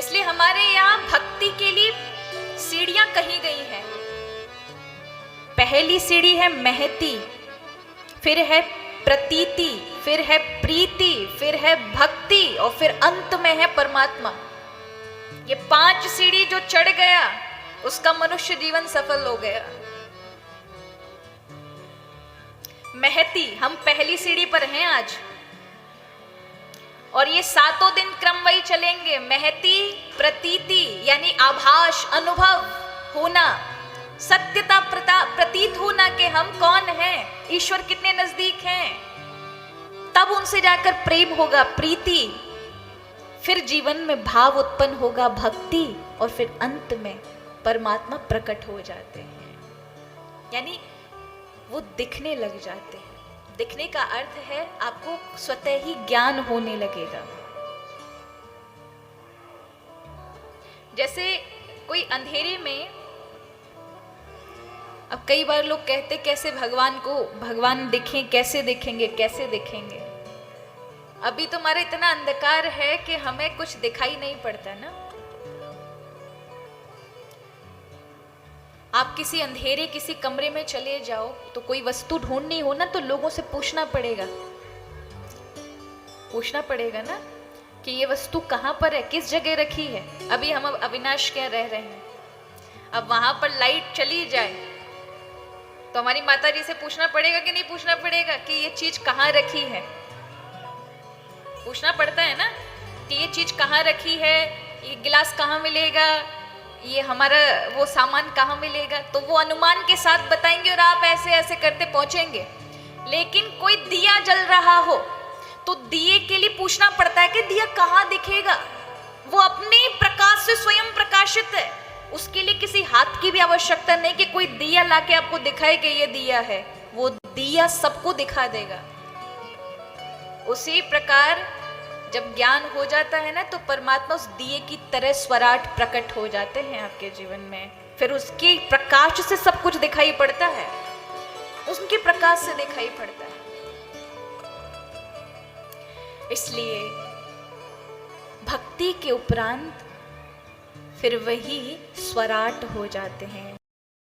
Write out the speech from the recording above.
इसलिए हमारे यहाँ भक्ति के लिए सीढ़ियां कही गई हैं। पहली सीढ़ी है महती, फिर है प्रतीति, फिर है प्रीति, फिर है भक्ति और फिर अंत में है परमात्मा। ये 5 सीढ़ी जो चढ़ गया उसका मनुष्य जीवन सफल हो गया। महती, हम पहली सीढ़ी पर हैं आज, और ये 7 दिन क्रम वही चलेंगे। महती, प्रतीति यानी आभास, अनुभव होना, सत्यता प्रतीत होना कि हम कौन हैं, ईश्वर कितने नजदीक हैं। तब उनसे जाकर प्रेम होगा, प्रीति, फिर जीवन में भाव उत्पन्न होगा, भक्ति, और फिर अंत में परमात्मा प्रकट हो जाते हैं, यानी वो दिखने लग जाते हैं। दिखने का अर्थ है आपको स्वतः ही ज्ञान होने लगेगा। जैसे कोई अंधेरे में, अब कई बार लोग कहते कैसे भगवान दिखें, कैसे दिखेंगे, कैसे दिखेंगे। अभी तुम्हारा इतना अंधकार है कि हमें कुछ दिखाई नहीं पड़ता ना। आप किसी अंधेरे किसी कमरे में चले जाओ तो कोई वस्तु ढूंढनी हो ना तो लोगों से पूछना पड़ेगा ना कि ये वस्तु कहाँ पर है, किस जगह रखी है। अभी हम अविनाश क्या रह रहे हैं, अब वहां पर लाइट चली जाए तो हमारी माता जी से पूछना पड़ेगा कि नहीं पूछना पड़ेगा कि ये चीज कहाँ रखी है। पूछना पड़ता है ना कि ये चीज कहाँ रखी है, ये गिलास कहाँ मिलेगा, ये हमारा वो सामान कहाँ मिलेगा। तो वो अनुमान के साथ बताएंगे और आप ऐसे ऐसे करते पहुंचेंगे। लेकिन कोई दिया जल रहा हो तो दिए के लिए पूछना पड़ता है कि दिया कहाँ दिखेगा। वो अपने प्रकाश से स्वयं प्रकाशित है, उसके लिए किसी हाथ की भी आवश्यकता नहीं कि कोई दिया लाके आपको दिखाए कि ये दिया है। वो दिया सबको दिखा देगा। उसी प्रकार जब ज्ञान हो जाता है ना तो परमात्मा उस दिए की तरह स्वराट प्रकट हो जाते हैं आपके जीवन में। फिर उसके प्रकाश से सब कुछ दिखाई पड़ता है, उसके प्रकाश से दिखाई पड़ता है। इसलिए भक्ति के उपरांत फिर वही स्वराट हो जाते हैं।